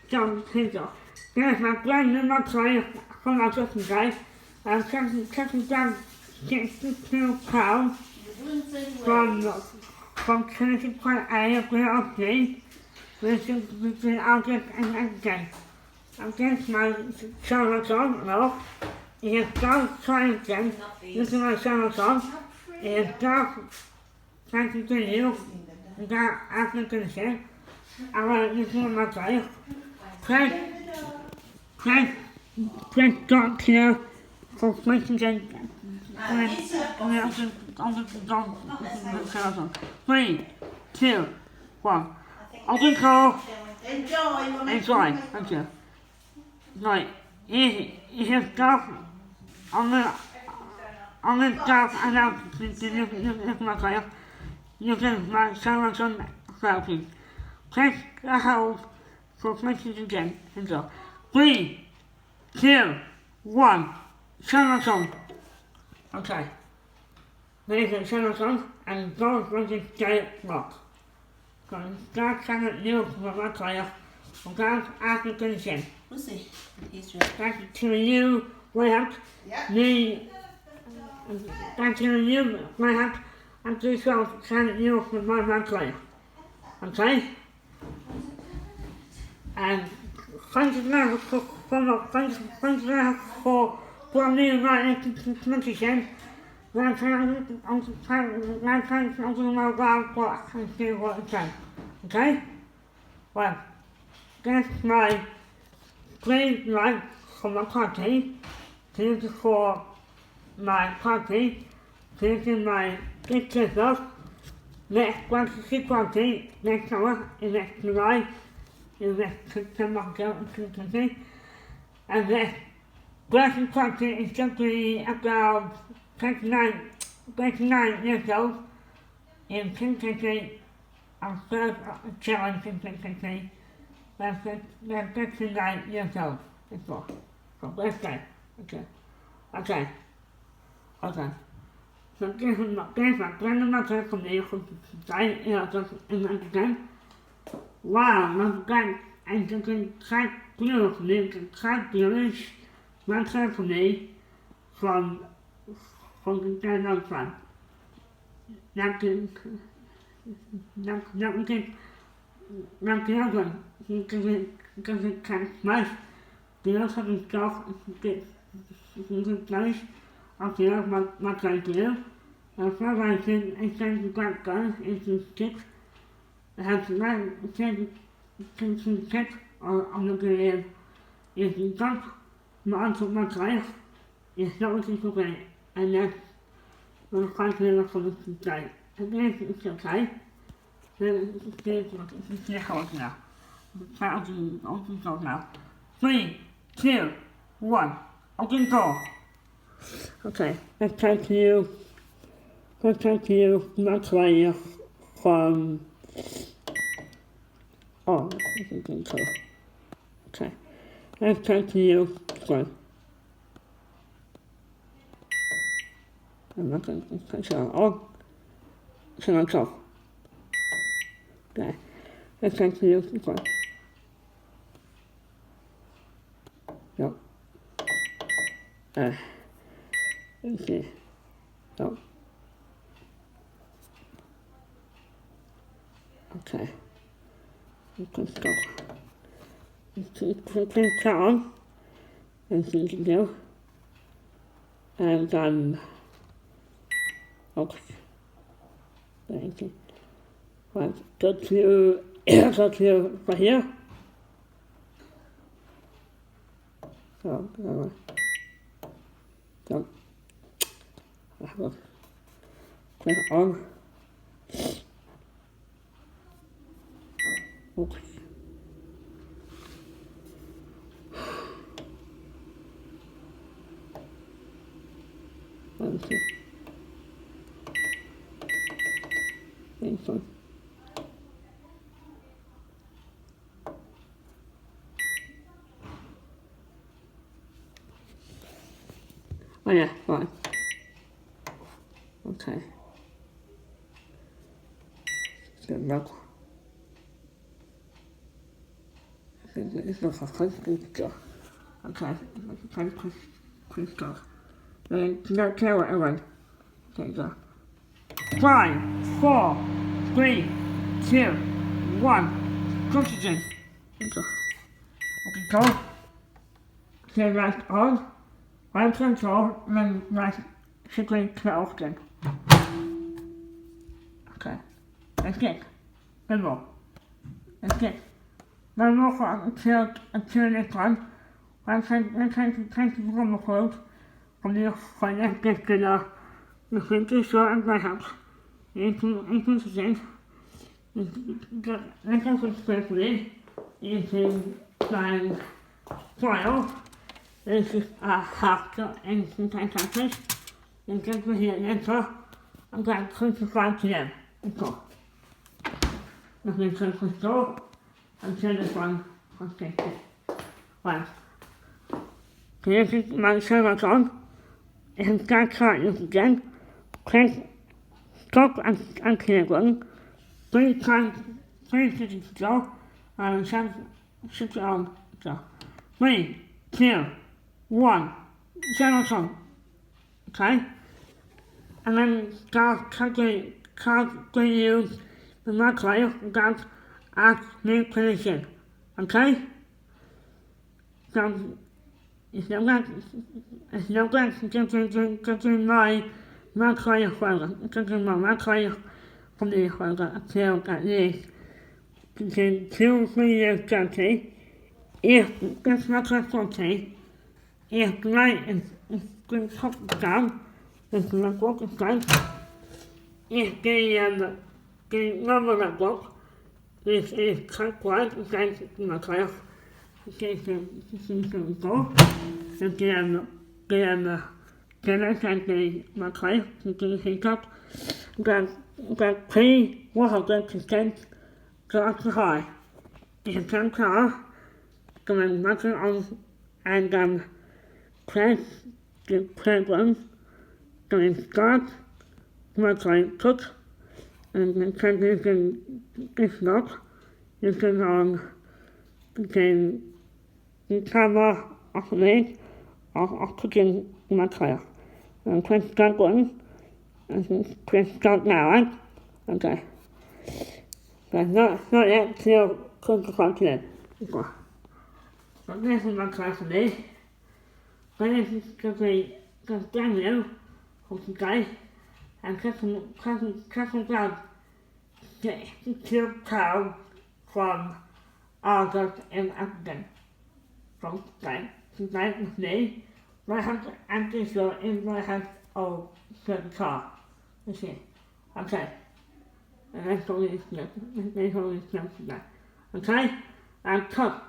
John Hazel. There's my grandmother trying from our second guy. Second down 62 pounds from Trinity Point area Great Oxley, which is between August and Wednesday. Against my Charlotte no. He is dog trying again. This is my Charlotte. He is dog trying to you. That African shit. I want to do my life. Press dot here for questions and 3, 2, 1. Open call. Enjoy. Thank you. Right. He has dog on the dog and out to my life. You can my Charlotte therapy. Press the hold for questions again. Enjoy. 3, 2, 1. Charlotte. Okay. There's a Charlotte and goes with the giant rock. So start Charlotte new for my player. Without African sin. Lucy, he's That's to you, Grant. Me. That's to you, Grant. I'm just going to Charlotte new for my player. Okay? And thank you now for me right into 20 Last time I'm going to go out and see what it says. Okay? Well, that's my green light for my party. This is for my party. This is my picture of next party next summer, in next July, in next September, and the Blessing Party is simply about 29 years old in Kentucky. I'm third challenge in Kentucky. That's 39 years old before. So birthday. Okay. So this is my grandmother from the died in again. Wow, my God, and you can cut beautifully, you can cut beautifully. My family from the dead on front. Not the other one, because it can smash the other stuff, the place of the other my idea. As far as I said the black gun is the stick. It has the right stick on the grenade. If you dump my life, it's not what you can, and that's what I'm quite clear for this today. And then it's okay. Then it's the house now. Try to open door now. 3, 2, 1. Open door. Okay, let's take you much later from this is good color. Okay. Let's take you one. I'm not going to put it on. So let's go. Okay. Let's take you one. No. Okay. No. Okay. Let's go. Click on and see what you do. And okay. Thank you. Right, go to right here. So click on. Okay. Thank you. Thank you. Oh yeah, fine. Okay. Good luck. It's not a crystal. Okay, it's a crystal. Then don't care what I want. Okay, go. 5, 4, 3, 2, 1. Oxygen. Go. Okay, go. Say right on. Right control, and then right second closed in. Okay. That's it. Good more. That's it. Now look until this one. I can't from the clothes. From the finance get to the printer short and my house. Into the thing. I can put carefully into my file. This is a hacker and sometimes hackers. And get to here and so I'm going to crucify to them. So, nothing to control until this one was taken. Well, this is my server on. And start trying this again. Click stop and clear one. 3 times, 3 seconds go. And 6 on. So, 3, 2, 1. Server on. Okay? And then start cutting use the microwave without at new position. Okay? So it's not going to get in my microwave folder. Get in my microwave from the folder until at least between 2 or 3 years guarantee. If this microwave quality if the light is going to pop down, this is my book is done. If the number of that book is clockwise against my class, okay, so go. So then I can do my class, so do the hiccup. That P100% go up to high. If some car, going to on and press the program, going start, my client cook, and then can you can this lock, you can cover off the of cooking my class. And press start button, and press start now, right? Okay. But not yet till cook the continent. So this is my class today. But this is because Daniel from today and cutting down the cow from August and Upton. From today with me, my husband and this girl in my house of the car. You see. Okay. And that's all it's today. Okay? And cut.